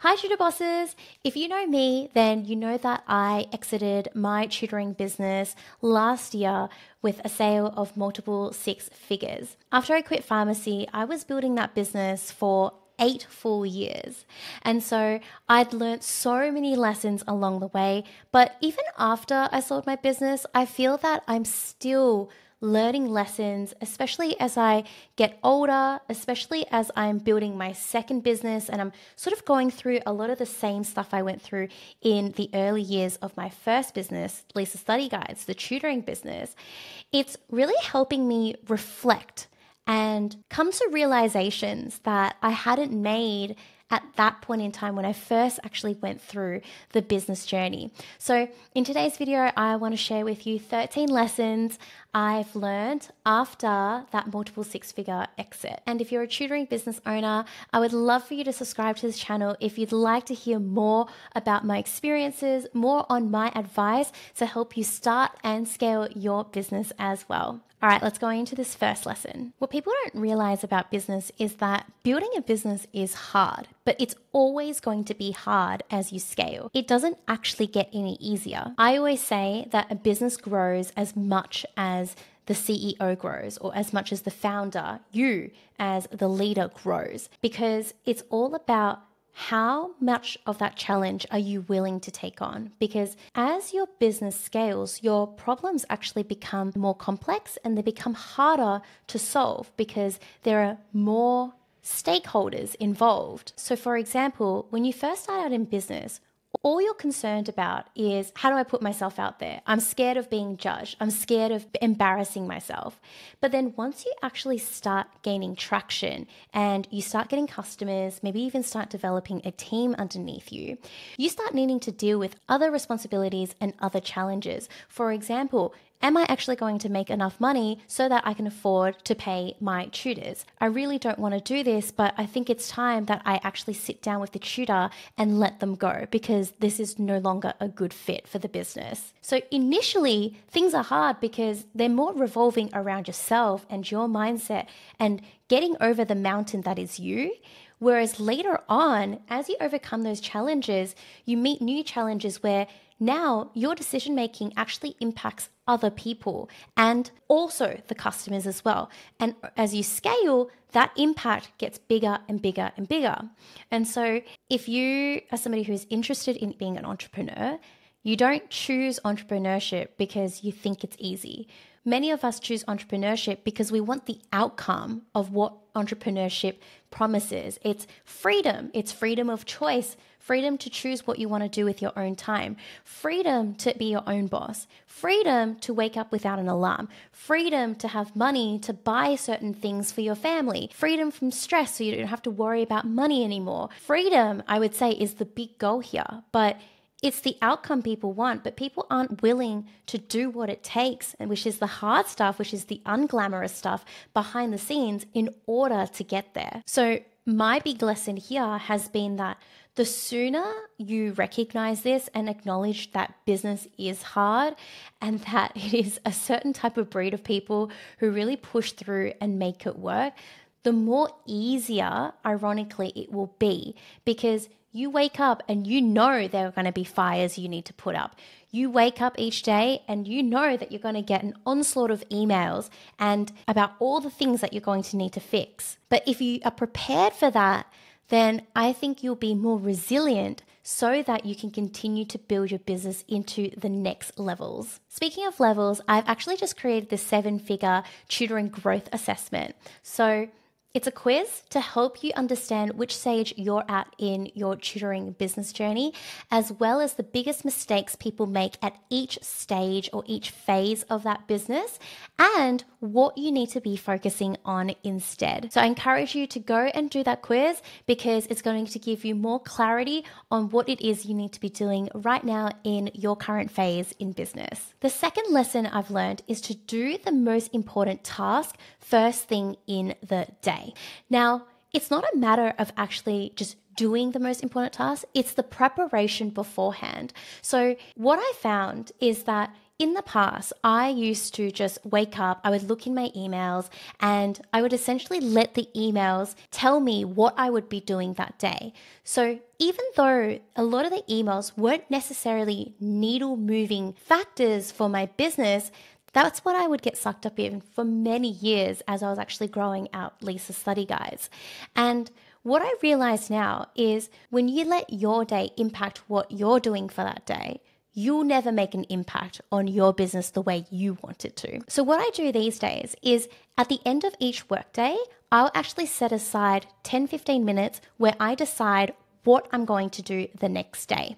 Hi, tutor bosses. If you know me, then you know that I exited my tutoring business last year with a sale of multiple six figures. After I quit pharmacy, I was building that business for 8 full years. And so I'd learned so many lessons along the way. But even after I sold my business, I feel that I'm still learning lessons, especially as I get older, especially as I'm building my second business and I'm sort of going through a lot of the same stuff I went through in the early years of my first business, Lisa Study Guides, the tutoring business. It's really helping me reflect and come to realizations that I hadn't made at that point in time when I first actually went through the business journey. So in today's video, I want to share with you 13 lessons I've learned after that multiple six-figure exit. And if you're a tutoring business owner, I would love for you to subscribe to this channel if you'd like to hear more about my experiences, more on my advice to help you start and scale your business as well. All right, let's go into this first lesson. What people don't realize about business is that building a business is hard, but it's always going to be hard as you scale. It doesn't actually get any easier. I always say that a business grows as much as the CEO grows, or as much as the founder, you as the leader grows, because it's all about how much of that challenge are you willing to take on? Because as your business scales, your problems actually become more complex and they become harder to solve because there are more stakeholders involved. So for example, when you first start out in business, all you're concerned about is, how do I put myself out there? I'm scared of being judged. I'm scared of embarrassing myself. But then once you actually start gaining traction and you start getting customers, maybe even start developing a team underneath you, you start needing to deal with other responsibilities and other challenges. For example, am I actually going to make enough money so that I can afford to pay my tutors? I really don't want to do this, but I think it's time that I actually sit down with the tutor and let them go because this is no longer a good fit for the business. So initially, things are hard because they're more revolving around yourself and your mindset and getting over the mountain that is you. Whereas later on, as you overcome those challenges, you meet new challenges where now your decision making actually impacts other people and also the customers as well. And as you scale, that impact gets bigger and bigger and bigger. And so if you are somebody who's interested in being an entrepreneur, you don't choose entrepreneurship because you think it's easy. Many of us choose entrepreneurship because we want the outcome of what entrepreneurship promises. It's freedom of choice, freedom to choose what you want to do with your own time, freedom to be your own boss, freedom to wake up without an alarm, freedom to have money to buy certain things for your family, freedom from stress so you don't have to worry about money anymore. Freedom, I would say, is the big goal here, but it's the outcome people want, but people aren't willing to do what it takes, and which is the hard stuff, which is the unglamorous stuff behind the scenes in order to get there. So my big lesson here has been that the sooner you recognize this and acknowledge that business is hard and that it is a certain type of breed of people who really push through and make it work, the more easier, ironically, it will be, because you wake up and you know there are going to be fires you need to put up. You wake up each day and you know that you're going to get an onslaught of emails and about all the things that you're going to need to fix. But if you are prepared for that, then I think you'll be more resilient so that you can continue to build your business into the next levels. Speaking of levels, I've actually just created the 7-figure tutoring growth assessment. So it's a quiz to help you understand which stage you're at in your tutoring business journey, as well as the biggest mistakes people make at each stage or each phase of that business, and what you need to be focusing on instead. So I encourage you to go and do that quiz because it's going to give you more clarity on what it is you need to be doing right now in your current phase in business. The second lesson I've learned is to do the most important task first thing in the day. Now, it's not a matter of actually just doing the most important task, it's the preparation beforehand. So what I found is that in the past, I used to just wake up, I would look in my emails, and I would essentially let the emails tell me what I would be doing that day. So even though a lot of the emails weren't necessarily needle moving factors for my business, that's what I would get sucked up in for many years as I was actually growing out Lisa's study guides. And what I realize now is when you let your day impact what you're doing for that day, you'll never make an impact on your business the way you want it to. So what I do these days is at the end of each workday, I'll actually set aside 10-15 minutes where I decide what I'm going to do the next day.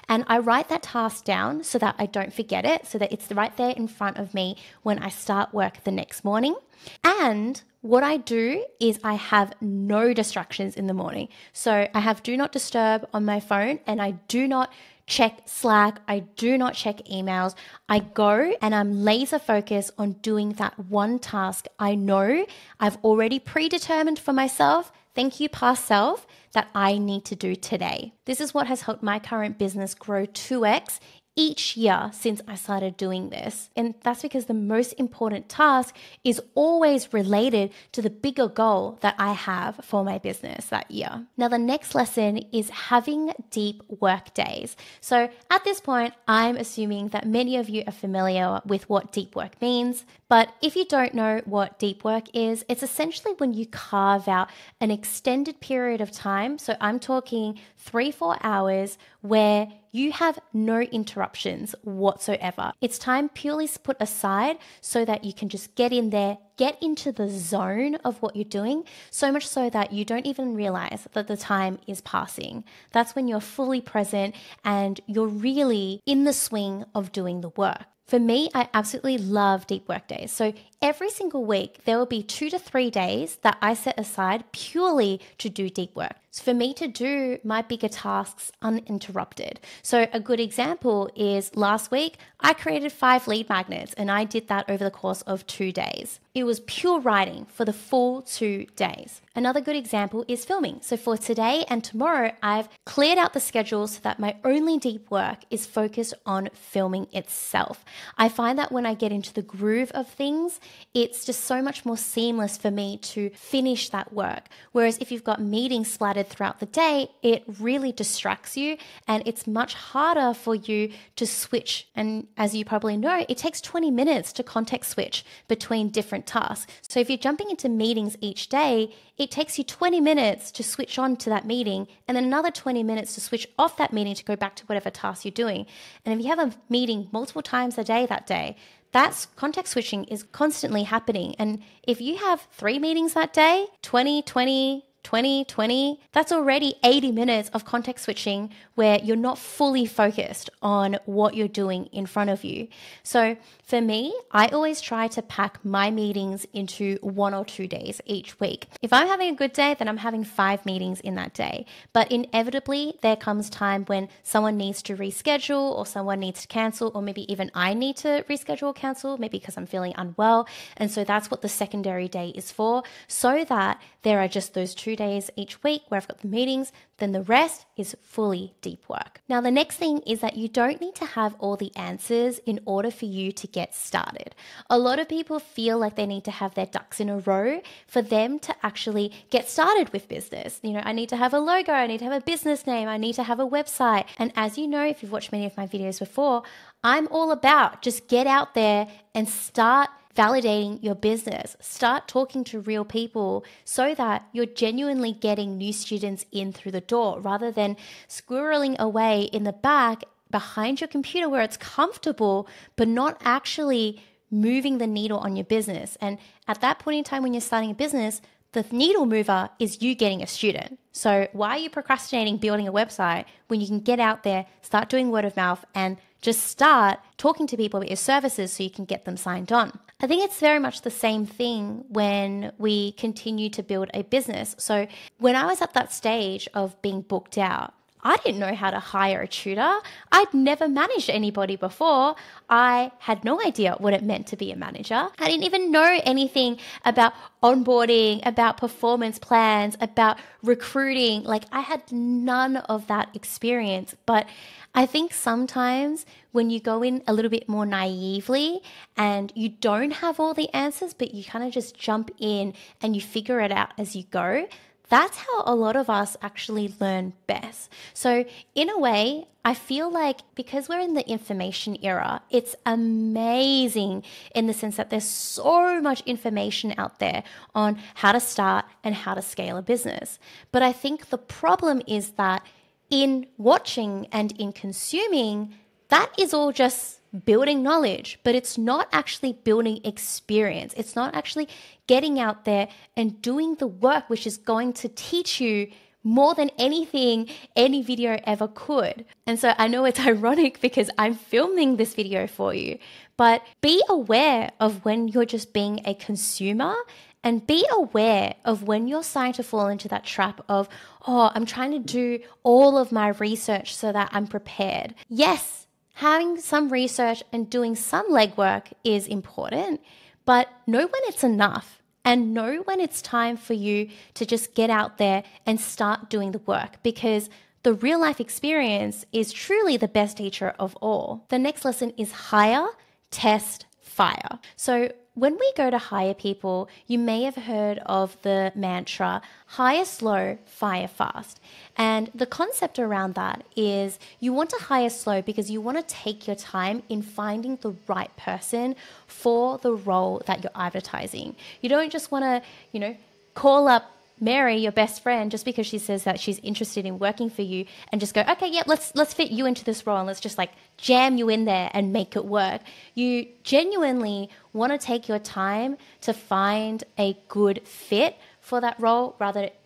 And I write that task down so that I don't forget it, so that it's right there in front of me when I start work the next morning. And what I do is I have no distractions in the morning. So I have do not disturb on my phone, and I do not check Slack. I do not check emails. I go and I'm laser focused on doing that one task I know I've already predetermined for myself. Thank you, past self, that I need to do today. This is what has helped my current business grow 2x each year since I started doing this. And that's because the most important task is always related to the bigger goal that I have for my business that year. Now, the next lesson is having deep work days. So at this point, I'm assuming that many of you are familiar with what deep work means. But if you don't know what deep work is, it's essentially when you carve out an extended period of time. So I'm talking 3-4 hours where you have no interruptions whatsoever. It's time purely put aside so that you can just get in there, get into the zone of what you're doing, so much so that you don't even realize that the time is passing. That's when you're fully present and you're really in the swing of doing the work. For me, I absolutely love deep work days. So every single week, there will be 2 to 3 days that I set aside purely to do deep work. So for me to do my bigger tasks uninterrupted. So a good example is last week, I created 5 lead magnets and I did that over the course of 2 days. It was pure writing for the full 2 days. Another good example is filming. So for today and tomorrow, I've cleared out the schedule so that my only deep work is focused on filming itself. I find that when I get into the groove of things, it's just so much more seamless for me to finish that work. Whereas if you've got meetings splattered throughout the day, it really distracts you and it's much harder for you to switch. And as you probably know, it takes 20 minutes to context switch between different tasks. So if you're jumping into meetings each day, it takes you 20 minutes to switch on to that meeting and then another 20 minutes to switch off that meeting to go back to whatever task you're doing. And if you have a meeting multiple times a day that day, that's context switching is constantly happening. And if you have 3 meetings that day, 20, 20, 20, 20, that's already 80 minutes of context switching where you're not fully focused on what you're doing in front of you. So for me, I always try to pack my meetings into 1 or 2 days each week. If I'm having a good day, then I'm having 5 meetings in that day. But inevitably, there comes time when someone needs to reschedule or someone needs to cancel, or maybe even I need to reschedule or cancel, maybe because I'm feeling unwell. And so that's what the secondary day is for, so that there are just those 2 days each week where I've got the meetings, then the rest is fully deep work. Now, the next thing is that you don't need to have all the answers in order for you to get started. A lot of people feel like they need to have their ducks in a row for them to actually get started with business. You know, I need to have a logo, I need to have a business name, I need to have a website. And as you know, if you've watched many of my videos before, I'm all about just get out there and start validating your business. Start talking to real people so that you're genuinely getting new students in through the door rather than squirreling away in the back behind your computer where it's comfortable, but not actually moving the needle on your business. And at that point in time when you're starting a business, the needle mover is you getting a student. So why are you procrastinating building a website when you can get out there, start doing word of mouth, and just start talking to people about your services so you can get them signed on? I think it's very much the same thing when we continue to build a business. So when I was at that stage of being booked out, I didn't know how to hire a tutor. I'd never managed anybody before. I had no idea what it meant to be a manager. I didn't even know anything about onboarding, about performance plans, about recruiting. Like, I had none of that experience. But I think sometimes when you go in a little bit more naively and you don't have all the answers, but you kind of just jump in and you figure it out as you go, that's how a lot of us actually learn best. So in a way, I feel like because we're in the information era, it's amazing in the sense that there's so much information out there on how to start and how to scale a business. But I think the problem is that in watching and in consuming, that is all just building knowledge, but it's not actually building experience. It's not actually getting out there and doing the work, which is going to teach you more than anything any video ever could. And so I know it's ironic because I'm filming this video for you, but be aware of when you're just being a consumer, and be aware of when you're starting to fall into that trap of, oh, I'm trying to do all of my research so that I'm prepared. Yes, having some research and doing some legwork is important, but know when it's enough and know when it's time for you to just get out there and start doing the work, because the real life experience is truly the best teacher of all. The next lesson is hire, test, fire. So when we go to hire people, you may have heard of the mantra, hire slow, fire fast. And the concept around that is you want to hire slow because you want to take your time in finding the right person for the role that you're advertising. You don't just want to, call up Mary, your best friend, just because she says that she's interested in working for you and just go, okay, yeah, let's fit you into this role and let's just jam you in there and make it work. You genuinely want to take your time to find a good fit for that role,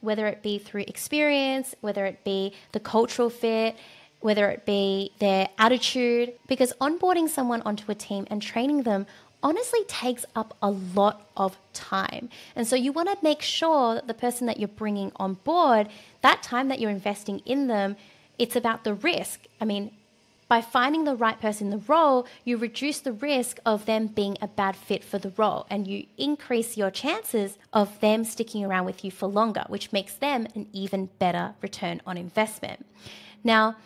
whether it be through experience, whether it be the cultural fit, whether it be their attitude, because onboarding someone onto a team and training them honestly takes up a lot of time. And so you want to make sure that the person that you're bringing on board, that time that you're investing in them, it's about the risk. I mean, by finding the right person in the role, you reduce the risk of them being a bad fit for the role, and you increase your chances of them sticking around with you for longer, which makes them an even better return on investment. Now,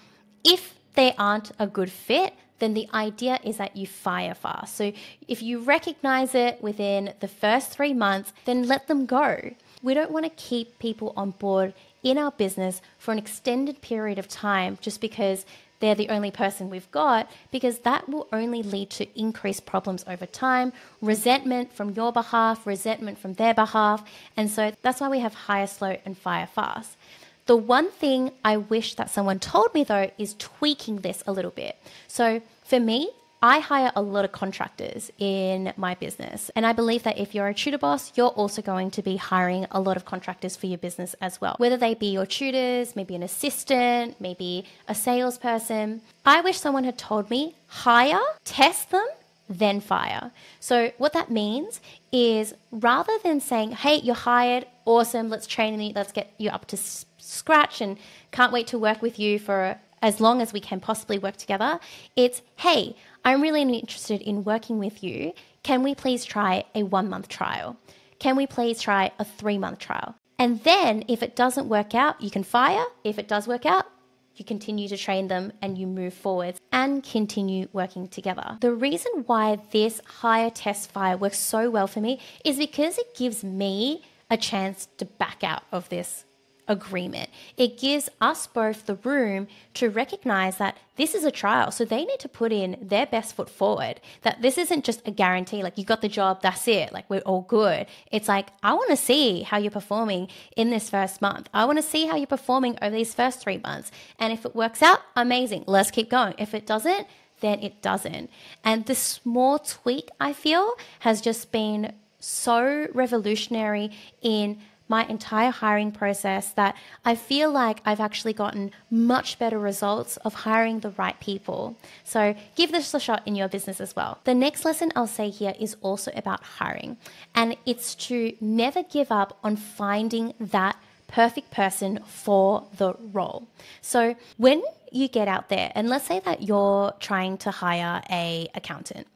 if they aren't a good fit, then the idea is that you fire fast. So if you recognize it within the first 3 months, then let them go. We don't want to keep people on board in our business for an extended period of time just because they're the only person we've got, because that will only lead to increased problems over time, resentment from your behalf, resentment from their behalf. And so that's why we have hire slow and fire fast. The one thing I wish that someone told me though is tweaking this a little bit. So for me, I hire a lot of contractors in my business. And I believe that if you're a tutor boss, you're also going to be hiring a lot of contractors for your business as well. Whether they be your tutors, maybe an assistant, maybe a salesperson. I wish someone had told me, hire, test them, then fire. So what that means is rather than saying, hey, you're hired, awesome, let's train you, let's get you up to scratch and can't wait to work with you for as long as we can possibly work together. It's, hey, I'm really interested in working with you. Can we please try a 1-month trial? Can we please try a 3-month trial? And then if it doesn't work out, you can fire. If it does work out, you continue to train them and you move forward and continue working together. The reason why this hire, test, fire works so well for me is because it gives me a chance to back out of this agreement. It gives us both the room to recognize that this is a trial. So they need to put in their best foot forward, that this isn't just a guarantee, like you got the job, that's it, like we're all good. It's like, I want to see how you're performing in this first month. I want to see how you're performing over these first 3 months. And if it works out, amazing. Let's keep going. If it doesn't, then it doesn't. And this small tweak, I feel, has just been so revolutionary in my entire hiring process that I feel like I've actually gotten much better results of hiring the right people. So give this a shot in your business as well. The next lesson I'll say here is also about hiring, and it's to never give up on finding that perfect person for the role. So when you get out there, and let's say that you're trying to hire an accountant.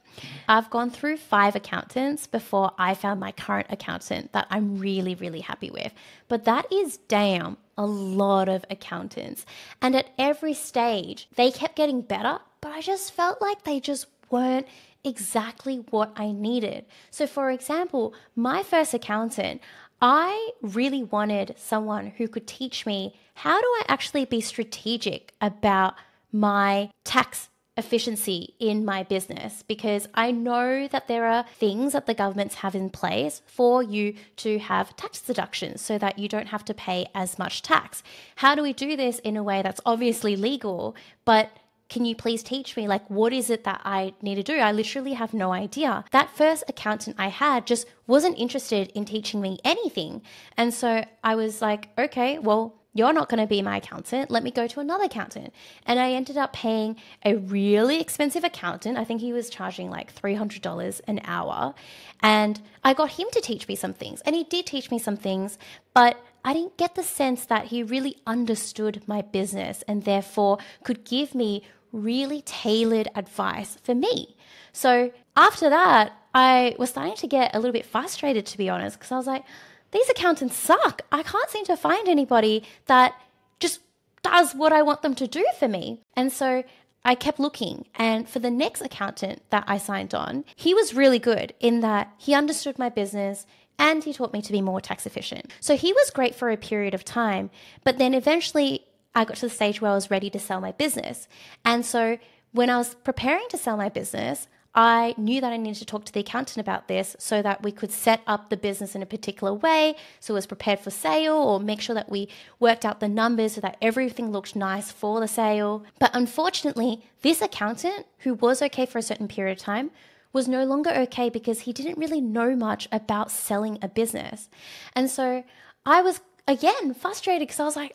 I've gone through 5 accountants before I found my current accountant that I'm really, really happy with. But that is damn a lot of accountants. And at every stage, they kept getting better, but I just felt like they just weren't exactly what I needed. So for example, my first accountant, I really wanted someone who could teach me how do I actually be strategic about my tax efficiency in my business, because I know that there are things that the governments have in place for you to have tax deductions so that you don't have to pay as much tax. How do we do this in a way that's obviously legal, but can you please teach me, like, what is it that I need to do? I literally have no idea. That first accountant I had just wasn't interested in teaching me anything. And so I was like, okay, well, you're not going to be my accountant. Let me go to another accountant. And I ended up paying a really expensive accountant. I think he was charging like $300 an hour. And I got him to teach me some things. And he did teach me some things, but I didn't get the sense that he really understood my business and therefore could give me really tailored advice for me. So after that, I was starting to get a little bit frustrated, to be honest, because I was like, these accountants suck. I can't seem to find anybody that just does what I want them to do for me. And so I kept looking. And for the next accountant that I signed on, he was really good in that he understood my business and he taught me to be more tax efficient. So he was great for a period of time. But then eventually I got to the stage where I was ready to sell my business. And so when I was preparing to sell my business, I knew that I needed to talk to the accountant about this so that we could set up the business in a particular way so it was prepared for sale, or make sure that we worked out the numbers so that everything looked nice for the sale. But unfortunately, this accountant, who was okay for a certain period of time, was no longer okay because he didn't really know much about selling a business. And so I was again frustrated because I was like,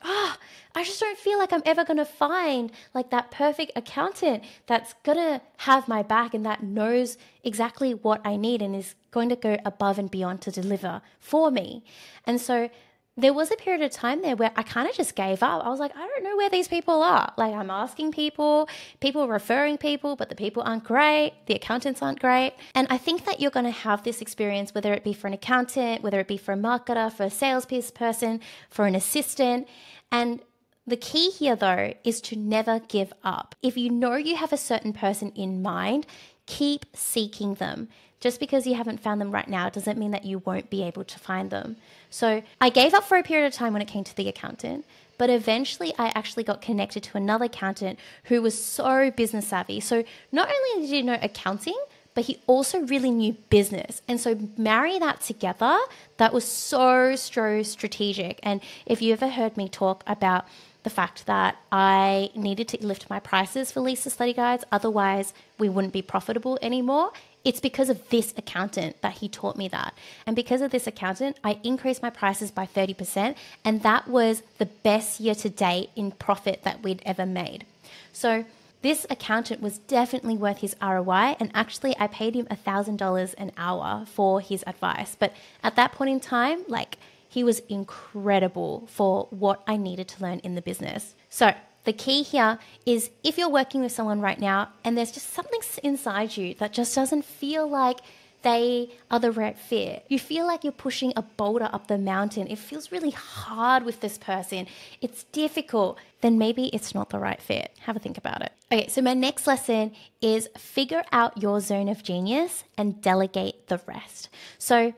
I just don't feel like I'm ever going to find like that perfect accountant that's going to have my back and that knows exactly what I need and is going to go above and beyond to deliver for me. And so there was a period of time there where I kind of just gave up. I was like, I don't know where these people are. Like, I'm asking people referring people, but the people aren't great. The accountants aren't great. And I think that you're going to have this experience, whether it be for an accountant, whether it be for a marketer, for a sales person, for an assistant. And the key here, though, is to never give up. If you know you have a certain person in mind, keep seeking them. Just because you haven't found them right now doesn't mean that you won't be able to find them. So I gave up for a period of time when it came to the accountant, but eventually I actually got connected to another accountant who was so business savvy. So not only did he know accounting, but he also really knew business. And so marry that together, that was so strategic. And if you ever heard me talk about the fact that I needed to lift my prices for Lisa Study Guides, otherwise we wouldn't be profitable anymore, it's because of this accountant that he taught me that. And because of this accountant, I increased my prices by 30%. And that was the best year to date in profit that we'd ever made. So this accountant was definitely worth his ROI. And actually, I paid him $1,000 an hour for his advice. But at that point in time, he was incredible for what I needed to learn in the business. So the key here is, if you're working with someone right now and there's just something inside you that just doesn't feel like they are the right fit, you feel like you're pushing a boulder up the mountain, it feels really hard with this person, it's difficult, then maybe it's not the right fit. Have a think about it. Okay, so my next lesson is figure out your zone of genius and delegate the rest. So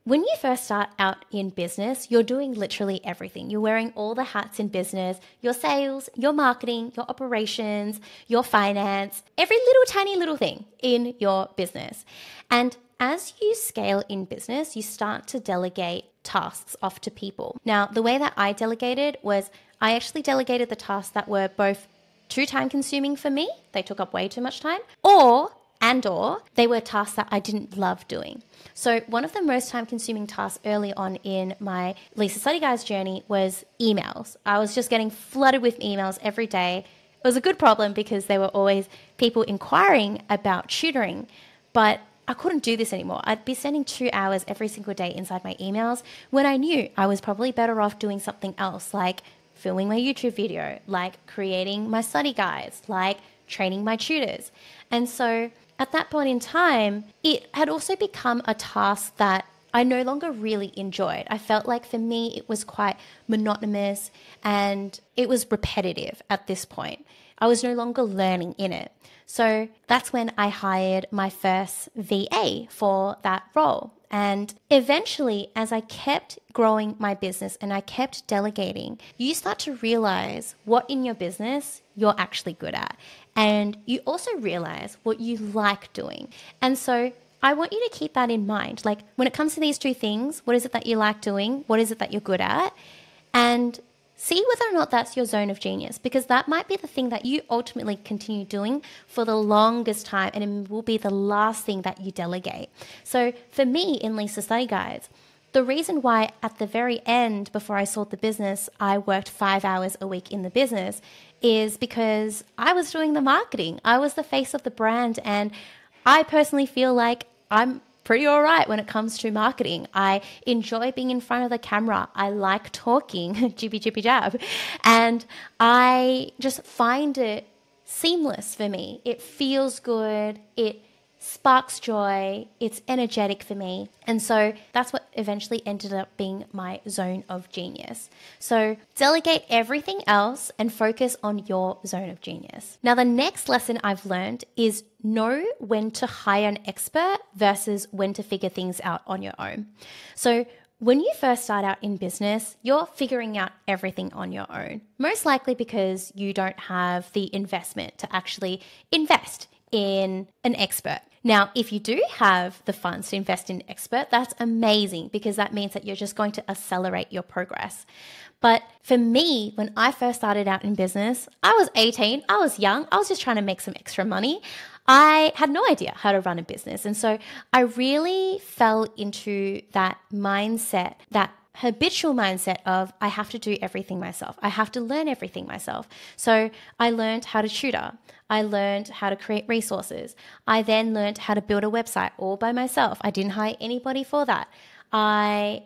when you first start out in business, you're doing literally everything. You're wearing all the hats in business, your sales, your marketing, your operations, your finance, every little tiny little thing in your business. And as you scale in business, you start to delegate tasks off to people. Now, the way that I delegated was I actually delegated the tasks that were both too time consuming for me, they took up way too much time, or they were tasks that I didn't love doing. So one of the most time-consuming tasks early on in my Lisa Study Guides journey was emails. I was just getting flooded with emails every day. It was a good problem because there were always people inquiring about tutoring, but I couldn't do this anymore. I'd be spending 2 hours every single day inside my emails when I knew I was probably better off doing something else, like filming my YouTube video, like creating my study guides, like training my tutors. And so at that point in time, it had also become a task that I no longer really enjoyed. I felt like for me, it was quite monotonous and it was repetitive at this point. I was no longer learning in it. So that's when I hired my first VA for that role. And eventually, as I kept growing my business and I kept delegating, you start to realize what in your business you're actually good at. And you also realize what you like doing. And so I want you to keep that in mind. Like when it comes to these two things, what is it that you like doing? What is it that you're good at? And see whether or not that's your zone of genius, because that might be the thing that you ultimately continue doing for the longest time, and it will be the last thing that you delegate. So for me in Lisa Study Guides, the reason why at the very end, before I sold the business, I worked 5 hours a week in the business is because I was doing the marketing. I was the face of the brand, and I personally feel like I'm pretty all right when it comes to marketing. I enjoy being in front of the camera. I like talking, jibby jibby jab. And I just find it seamless for me. It feels good. It sparks joy. It's energetic for me. And so that's what eventually ended up being my zone of genius. So delegate everything else and focus on your zone of genius. Now, the next lesson I've learned is know when to hire an expert versus when to figure things out on your own. So when you first start out in business, you're figuring out everything on your own, most likely because you don't have the investment to actually invest in an expert. Now, if you do have the funds to invest in an expert, that's amazing because that means that you're just going to accelerate your progress. But for me, when I first started out in business, I was 18, I was young, I was just trying to make some extra money. I had no idea how to run a business. And so I really fell into that mindset, that habitual mindset of I have to do everything myself. I have to learn everything myself. So I learned how to tutor. I learned how to create resources. I then learned how to build a website all by myself. I didn't hire anybody for that. I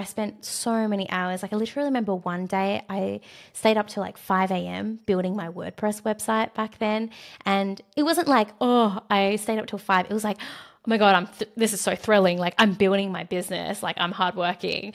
spent so many hours. Like I literally remember one day I stayed up till like 5 a.m. building my WordPress website back then. And it wasn't like, oh, I stayed up till 5. It was like, oh my God, this is so thrilling. Like I'm building my business, like I'm hardworking.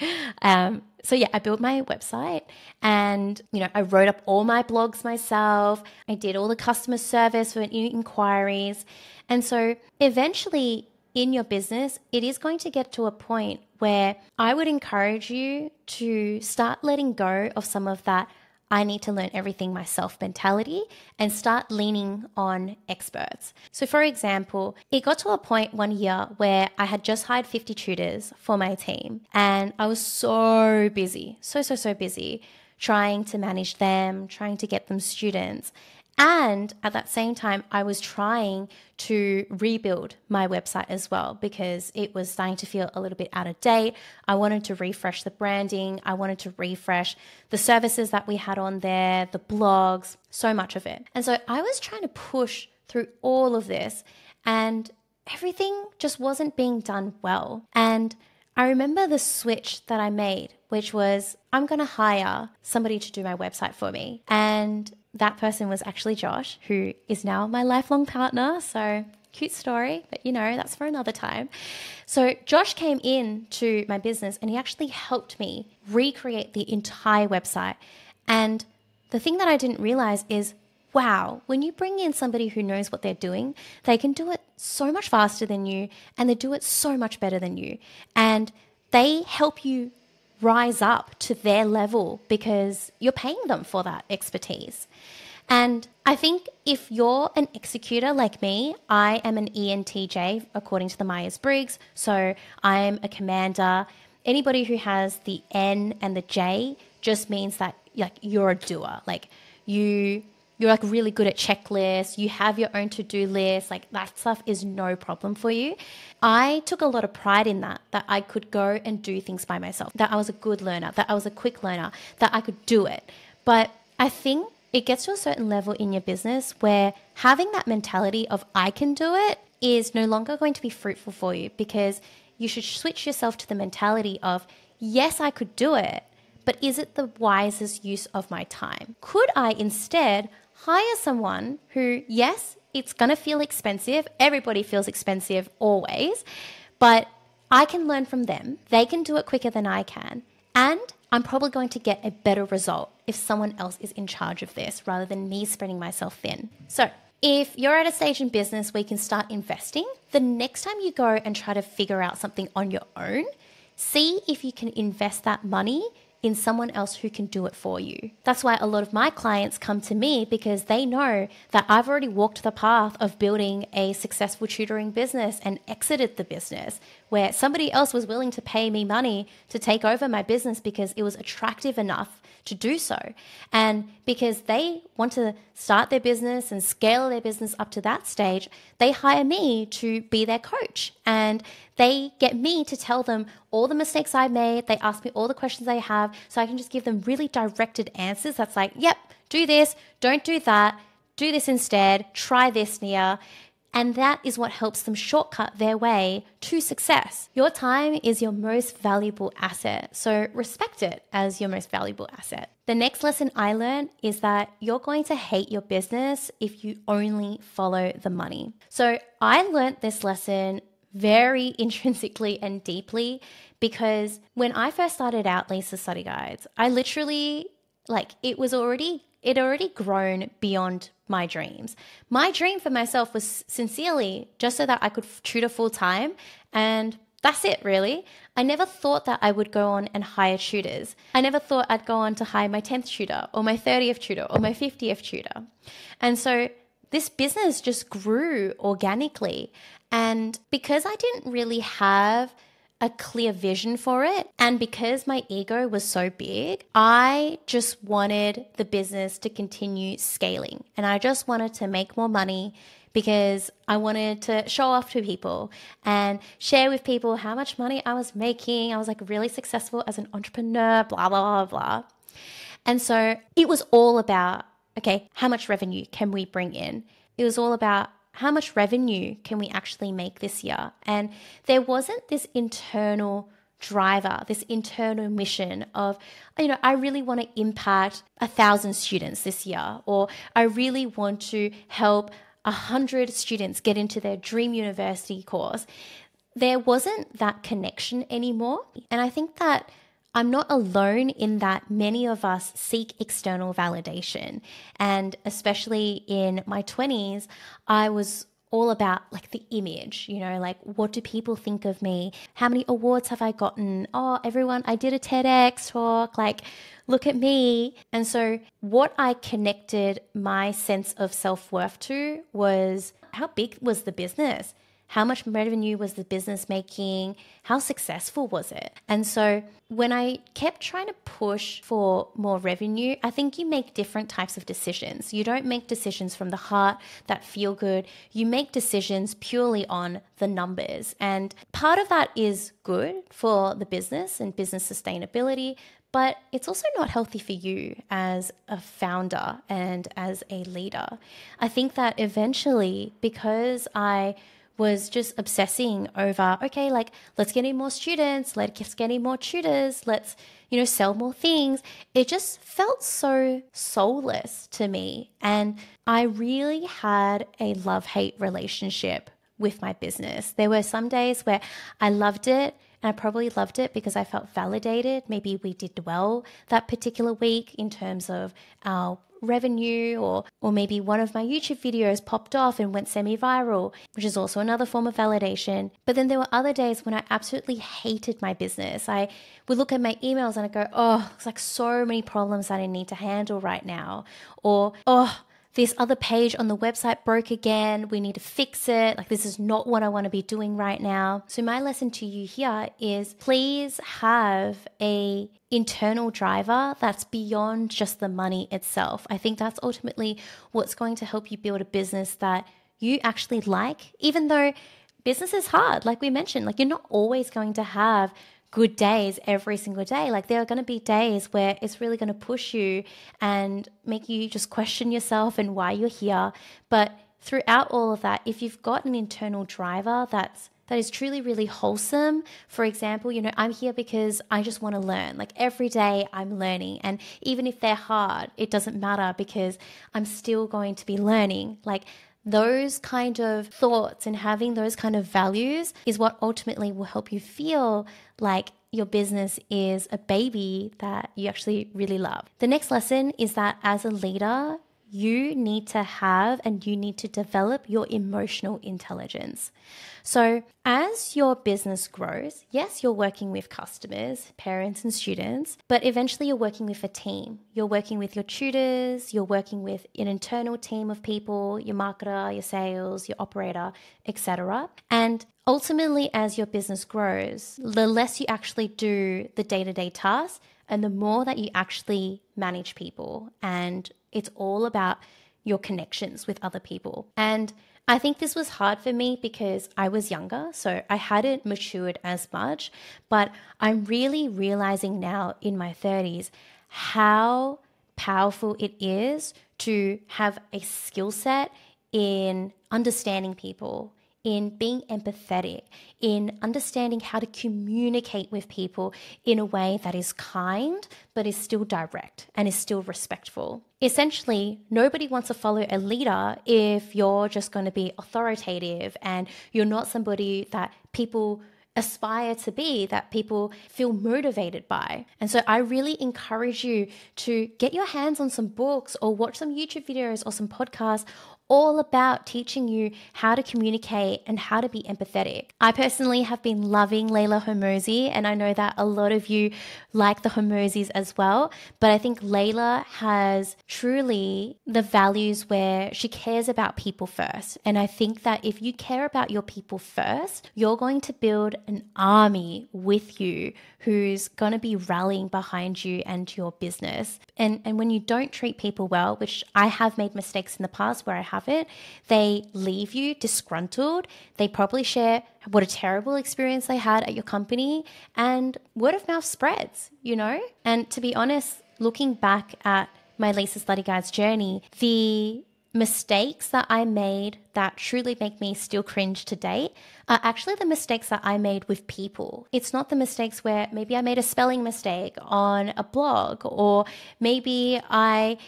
So yeah, I built my website and, I wrote up all my blogs myself. I did all the customer service for new inquiries. And so eventually in your business, it is going to get to a point where I would encourage you to start letting go of some of that I need to learn everything myself mentality and start leaning on experts. So for example, it got to a point one year where I had just hired 50 tutors for my team and I was so busy, so busy trying to manage them, trying to get them students. And at that same time, I was trying to rebuild my website as well because it was starting to feel a little bit out of date. I wanted to refresh the branding. I wanted to refresh the services that we had on there, the blogs, so much of it. And so I was trying to push through all of this and everything just wasn't being done well. And I remember the switch that I made, which was I'm going to hire somebody to do my website for me. And that person was actually Josh, who is now my lifelong partner. So cute story, but that's for another time. So Josh came in to my business and he actually helped me recreate the entire website. And the thing that I didn't realize is, wow, when you bring in somebody who knows what they're doing, they can do it so much faster than you and they do it so much better than you. And they help you rise up to their level because you're paying them for that expertise. And I think if you're an executor like me, I am an ENTJ according to the Myers-Briggs. So I'm a commander. Anybody who has the N and the J just means that you're a doer. You're really good at checklists. You have your own to-do list. That stuff is no problem for you. I took a lot of pride in that I could go and do things by myself, that I was a good learner, that I was a quick learner, that I could do it. But I think it gets to a certain level in your business where having that mentality of I can do it is no longer going to be fruitful for you, because you should switch yourself to the mentality of, yes, I could do it, but is it the wisest use of my time? Could I instead hire someone who, yes, it's going to feel expensive. Everybody feels expensive always, but I can learn from them. They can do it quicker than I can. And I'm probably going to get a better result if someone else is in charge of this rather than me spreading myself thin. So if you're at a stage in business where you can start investing, the next time you go and try to figure out something on your own, see if you can invest that money in someone else who can do it for you. That's why a lot of my clients come to me, because they know that I've already walked the path of building a successful tutoring business and exited the business, where somebody else was willing to pay me money to take over my business because it was attractive enough to do so. And because they want to start their business and scale their business up to that stage, they hire me to be their coach. And they get me to tell them all the mistakes I made. They ask me all the questions they have, so I can just give them really directed answers. That's like, yep, do this, don't do that, do this instead, try this, Nia. And that is what helps them shortcut their way to success. Your time is your most valuable asset, so respect it as your most valuable asset. The next lesson I learned is that you're going to hate your business if you only follow the money. So I learned this lesson very intrinsically and deeply, because when I first started out Lisa Study Guides, I literally, it already grown beyond my dreams. My dream for myself was sincerely just so that I could tutor full time, and that's it really. I never thought that I would go on and hire tutors. I never thought I'd go on to hire my 10th tutor or my 30th tutor or my 50th tutor. And so this business just grew organically. And because I didn't really have a clear vision for it, and because my ego was so big, I just wanted the business to continue scaling. And I just wanted to make more money because I wanted to show off to people and share with people how much money I was making. I was like really successful as an entrepreneur, blah, blah, blah, blah. And so it was all about, okay, how much revenue can we bring in? It was all about how much revenue can we actually make this year? And there wasn't this internal driver, this internal mission of, I really want to impact 1,000 students this year, or I really want to help 100 students get into their dream university course. There wasn't that connection anymore. And I think that I'm not alone in that many of us seek external validation. And especially in my 20s, I was all about like the image, like what do people think of me? How many awards have I gotten? Oh, everyone, I did a TEDx talk, like look at me. And so what I connected my sense of self-worth to was, how big was the business? How much revenue was the business making? How successful was it? And so when I kept trying to push for more revenue, I think you make different types of decisions. You don't make decisions from the heart that feel good. You make decisions purely on the numbers. And part of that is good for the business and business sustainability, but it's also not healthy for you as a founder and as a leader. I think that eventually, because I was just obsessing over, okay, like let's get in more students, let's get in more tutors, let's, sell more things. It just felt so soulless to me. And I really had a love-hate relationship with my business. There were some days where I loved it, and I probably loved it because I felt validated. Maybe we did well that particular week in terms of our revenue, or maybe one of my YouTube videos popped off and went semi-viral, which is also another form of validation. But then there were other days when I absolutely hated my business. I would look at my emails and I'd go, oh, it's like so many problems that I need to handle right now. Or, oh, this other page on the website broke again. We need to fix it. Like, this is not what I want to be doing right now. So my lesson to you here is, please have a internal driver that's beyond just the money itself. I think that's ultimately what's going to help you build a business that you actually like, even though business is hard. Like we mentioned, like you're not always going to have good days every single day. Like there are going to be days where it's really going to push you and make you just question yourself and why you're here. But throughout all of that, if you've got an internal driver that is truly really wholesome, for example, I'm here because I just want to learn. Like every day I'm learning, and even if they're hard, it doesn't matter because I'm still going to be learning. Like those kind of thoughts and having those kind of values is what ultimately will help you feel like your business is a baby that you actually really love. The next lesson is that as a leader, you need to have and you need to develop your emotional intelligence. So as your business grows, yes, you're working with customers, parents and students, but eventually you're working with a team. You're working with your tutors, you're working with an internal team of people, your marketer, your sales, your operator, etc. And ultimately, as your business grows, the less you actually do the day-to-day tasks and the more that you actually manage people. And it's all about your connections with other people. And I think this was hard for me because I was younger, so I hadn't matured as much, but I'm really realizing now in my 30s how powerful it is to have a skill set in understanding people, in being empathetic, in understanding how to communicate with people in a way that is kind, but is still direct and is still respectful. Essentially, nobody wants to follow a leader if you're just going to be authoritative and you're not somebody that people aspire to be, that people feel motivated by. And so I really encourage you to get your hands on some books or watch some YouTube videos or some podcasts all about teaching you how to communicate and how to be empathetic. I personally have been loving Layla Hormozi, and I know that a lot of you like the Hormozis as well, but I think Layla has truly the values where she cares about people first. And I think that if you care about your people first, you're going to build an army with you who's going to be rallying behind you and your business. And when you don't treat people well, which I have made mistakes in the past where I haven't, they leave you disgruntled. They probably share what a terrible experience they had at your company, and word of mouth spreads, And to be honest, looking back at my Lisa Study Guide's journey, the mistakes that I made that truly make me still cringe to date are actually the mistakes that I made with people. It's not the mistakes where maybe I made a spelling mistake on a blog, or maybe I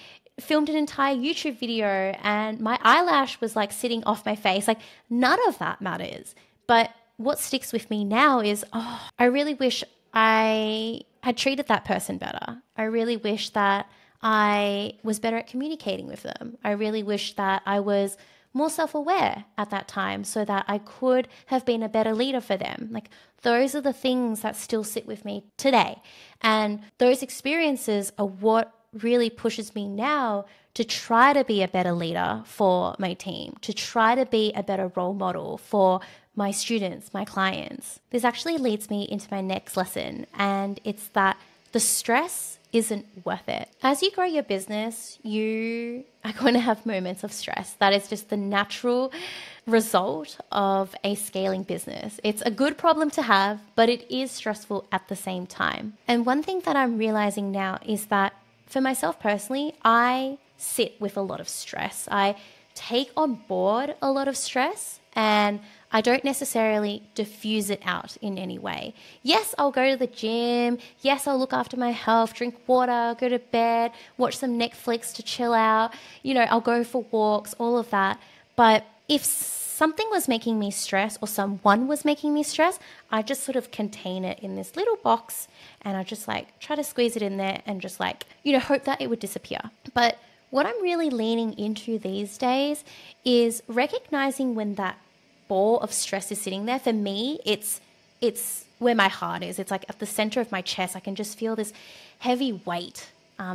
filmed an entire YouTube video and my eyelash was like sitting off my face. Like none of that matters. But what sticks with me now is, I really wish I had treated that person better. I really wish that I was better at communicating with them. I really wish that I was more self-aware at that time so that I could have been a better leader for them. Like those are the things that still sit with me today. And those experiences are what really pushes me now to try to be a better leader for my team, to try to be a better role model for my students, my clients. This actually leads me into my next lesson, and it's that the stress isn't worth it. As you grow your business, you are going to have moments of stress. That is just the natural result of a scaling business. It's a good problem to have, but it is stressful at the same time. And one thing that I'm realizing now is that for myself personally, I sit with a lot of stress. I take on board a lot of stress, and I don't necessarily diffuse it out in any way. Yes, I'll go to the gym. Yes, I'll look after my health, drink water, go to bed, watch some Netflix to chill out. I'll go for walks, all of that. But if something was making me stress or someone was making me stress, I just sort of contain it in this little box, and I just try to squeeze it in there and just hope that it would disappear. But what I'm really leaning into these days is recognizing when that ball of stress is sitting there. For me, it's where my heart is. It's like at the center of my chest. I can just feel this heavy weight.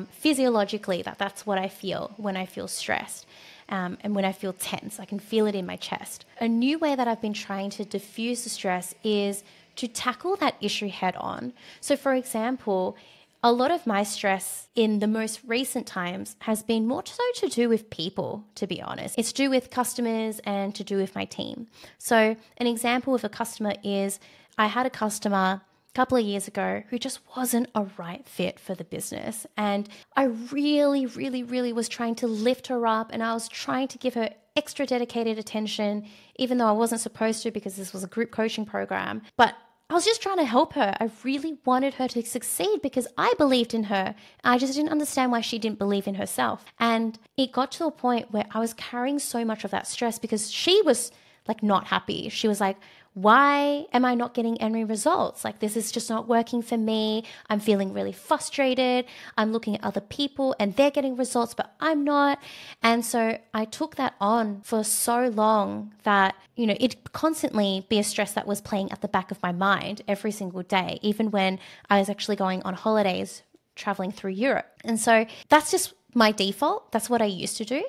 Physiologically, that's what I feel when I feel stressed. And when I feel tense, I can feel it in my chest. A new way that I've been trying to diffuse the stress is to tackle that issue head on. So for example, a lot of my stress in the most recent times has been more so to do with people, to be honest. It's to do with customers and to do with my team. So an example of a customer is I had a customer a couple of years ago who just wasn't a right fit for the business. And I really, really, really was trying to lift her up, and I was trying to give her extra dedicated attention, even though I wasn't supposed to because this was a group coaching program. But I was just trying to help her. I really wanted her to succeed because I believed in her. I just didn't understand why she didn't believe in herself. And it got to a point where I was carrying so much of that stress because she was like not happy. She was like, why am I not getting any results? Like, this is just not working for me. I'm feeling really frustrated. I'm looking at other people and they're getting results, but I'm not. And so I took that on for so long that, it constantly be a stress that was playing at the back of my mind every single day, even when I was actually going on holidays, traveling through Europe. And so that's just my default. That's what I used to do.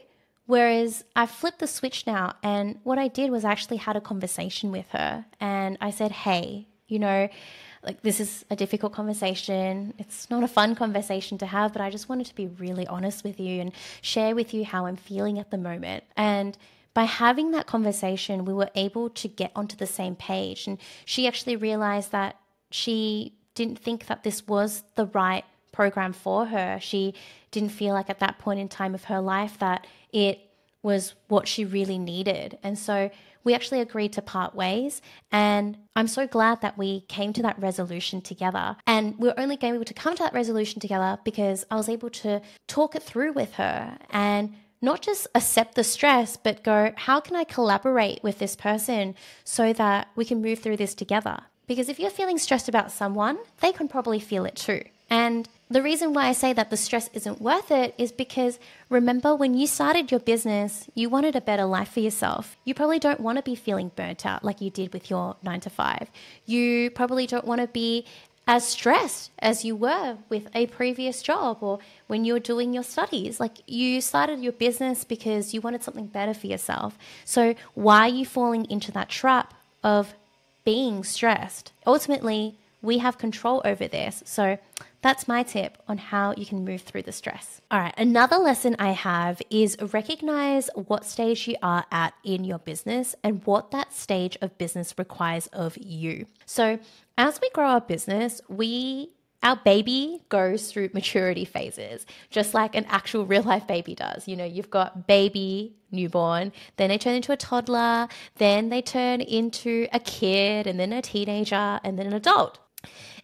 Whereas I flipped the switch now, and what I did was actually had a conversation with her, and I said, hey, like, this is a difficult conversation. It's not a fun conversation to have, but I just wanted to be really honest with you and share with you how I'm feeling at the moment. And by having that conversation, we were able to get onto the same page, and she actually realized that she didn't think that this was the right program for her. She didn't feel like at that point in time of her life that it was what she really needed. And so we actually agreed to part ways. And I'm so glad that we came to that resolution together. And we're only able to come to that resolution together because I was able to talk it through with her and not just accept the stress, but go, how can I collaborate with this person so that we can move through this together? Because if you're feeling stressed about someone, they can probably feel it too. And the reason why I say that the stress isn't worth it is because remember, when you started your business, you wanted a better life for yourself. You probably don't want to be feeling burnt out like you did with your 9 to 5. You probably don't want to be as stressed as you were with a previous job or when you were doing your studies. Like, you started your business because you wanted something better for yourself. So why are you falling into that trap of being stressed? Ultimately, we have control over this. So that's my tip on how you can move through the stress. All right, another lesson I have is recognize what stage you are at in your business and what that stage of business requires of you. So as we grow our business, our baby goes through maturity phases, just like an actual real life baby does. You've got baby, newborn, then they turn into a toddler, then they turn into a kid, and then a teenager, and then an adult.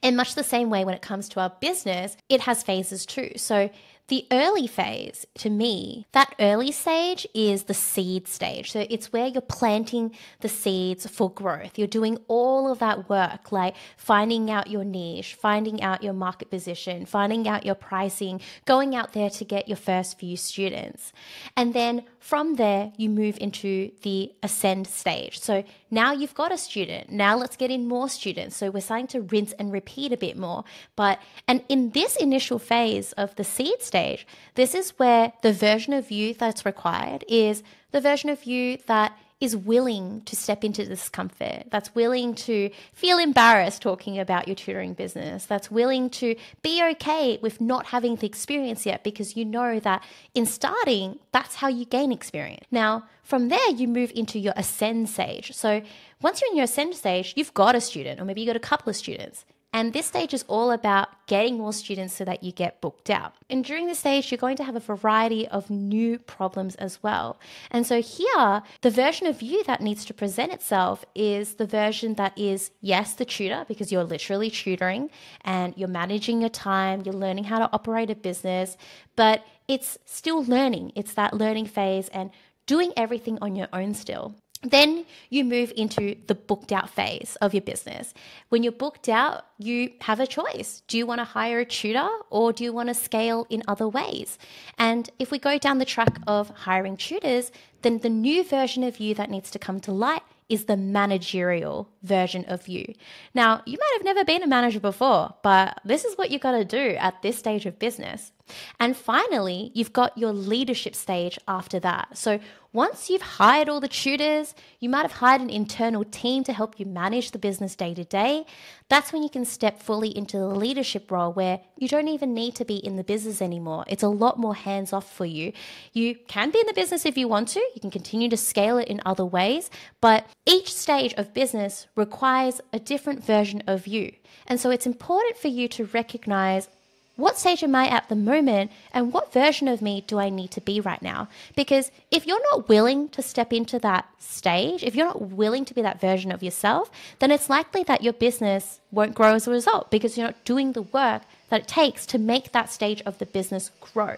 In much the same way, when it comes to our business, it has phases too. So the early phase, to me, that early stage is the seed stage. So it's where you're planting the seeds for growth. You're doing all of that work, like finding out your niche, finding out your market position, finding out your pricing, going out there to get your first few students. And then from there, you move into the ascend stage. So now you've got a student. Now let's get in more students. So we're starting to rinse and repeat a bit more. And in this initial phase of the seed stage, this is where the version of you that's required is the version of you that is willing to step into discomfort, that's willing to feel embarrassed talking about your tutoring business, that's willing to be okay with not having the experience yet, because you know that in starting, that's how you gain experience. Now, from there, you move into your ascend stage. So once you're in your ascend stage, you've got a student, or maybe you got a couple of students. And this stage is all about getting more students so that you get booked out. And during this stage, you're going to have a variety of new problems as well. And so here, the version of you that needs to present itself is the version that is, yes, the tutor, because you're literally tutoring and you're managing your time, you're learning how to operate a business, but it's still learning. It's that learning phase and doing everything on your own still. Then you move into the booked out phase of your business. When you're booked out, you have a choice. Do you want to hire a tutor or do you want to scale in other ways? And if we go down the track of hiring tutors, then the new version of you that needs to come to light is the managerial version of you. Now, you might have never been a manager before, but this is what you got to do at this stage of business. And finally, you've got your leadership stage after that. So once you've hired all the tutors, you might have hired an internal team to help you manage the business day to day. That's when you can step fully into the leadership role where you don't even need to be in the business anymore. It's a lot more hands off for you. You can be in the business if you want to. You can continue to scale it in other ways, but each stage of business requires a different version of you. And so it's important for you to recognize what stage am I at the moment, and what version of me do I need to be right now? Because if you're not willing to step into that stage, if you're not willing to be that version of yourself, then it's likely that your business won't grow as a result because you're not doing the work that it takes to make that stage of the business grow.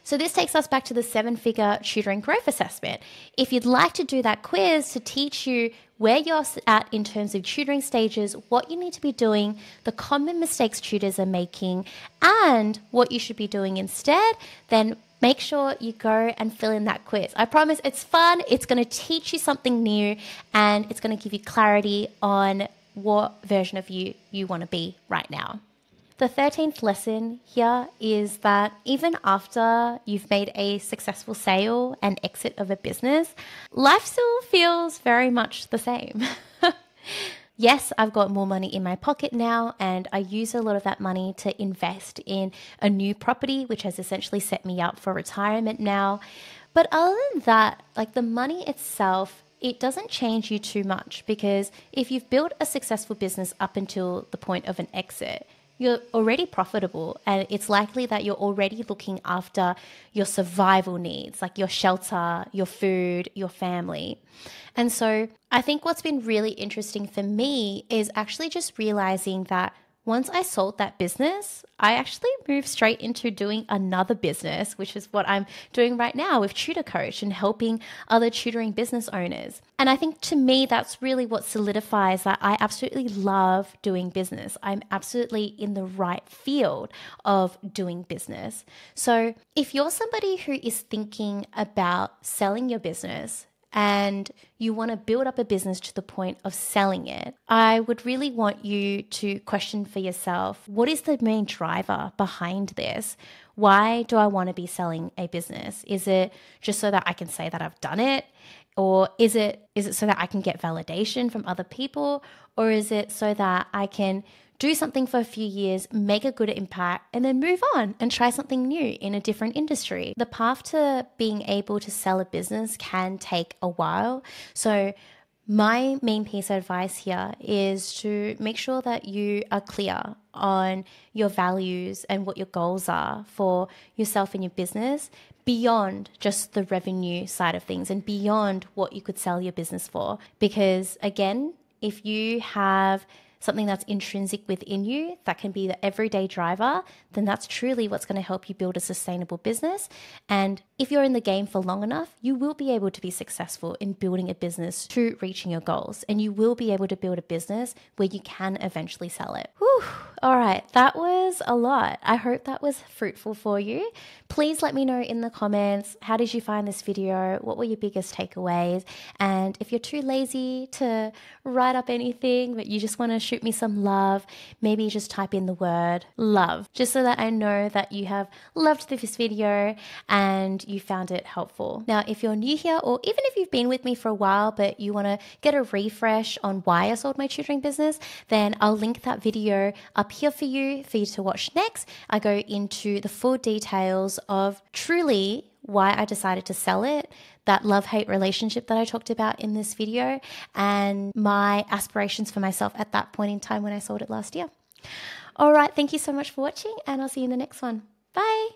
So this takes us back to the 7-figure tutoring growth assessment. If you'd like to do that quiz to teach you where you're at in terms of tutoring stages, what you need to be doing, the common mistakes tutors are making, and what you should be doing instead, then make sure you go and fill in that quiz. I promise it's fun, it's going to teach you something new, and it's going to give you clarity on what version of you want to be right now. The 13th lesson here is that even after you've made a successful sale and exit of a business, life still feels very much the same. Yes, I've got more money in my pocket now, and I use a lot of that money to invest in a new property, which has essentially set me up for retirement now. But other than that, like the money itself, it doesn't change you too much, because if you've built a successful business up until the point of an exit, you're already profitable, and it's likely that you're already looking after your survival needs, like your shelter, your food, your family. And so I think what's been really interesting for me is actually just realizing that once I sold that business, I actually moved straight into doing another business, which is what I'm doing right now with Tutor Coach and helping other tutoring business owners. And I think to me, that's really what solidifies that I absolutely love doing business. I'm absolutely in the right field of doing business. So if you're somebody who is thinking about selling your business, and you want to build up a business to the point of selling it, I would really want you to question for yourself, what is the main driver behind this? Why do I want to be selling a business? Is it just so that I can say that I've done it? Or is it so that I can get validation from other people? Or is it so that I can do something for a few years, make a good impact, and then move on and try something new in a different industry? The path to being able to sell a business can take a while. So my main piece of advice here is to make sure that you are clear on your values and what your goals are for yourself and your business beyond just the revenue side of things and beyond what you could sell your business for. Because again, if you have something that's intrinsic within you that can be the everyday driver, then that's truly what's going to help you build a sustainable business. And if you're in the game for long enough, you will be able to be successful in building a business to reaching your goals. And you will be able to build a business where you can eventually sell it. Whew. All right, that was a lot. I hope that was fruitful for you. Please let me know in the comments, how did you find this video? What were your biggest takeaways? And if you're too lazy to write up anything, but you just want to shoot me some love, maybe just type in the word love, just so that I know that you have loved this video and you found it helpful. Now, if you're new here, or even if you've been with me for a while, but you want to get a refresh on why I sold my tutoring business, then I'll link that video up here for you to watch next. I go into the full details of truly why I decided to sell it, that love-hate relationship that I talked about in this video, and my aspirations for myself at that point in time when I sold it last year. All right, thank you so much for watching, and I'll see you in the next one. Bye.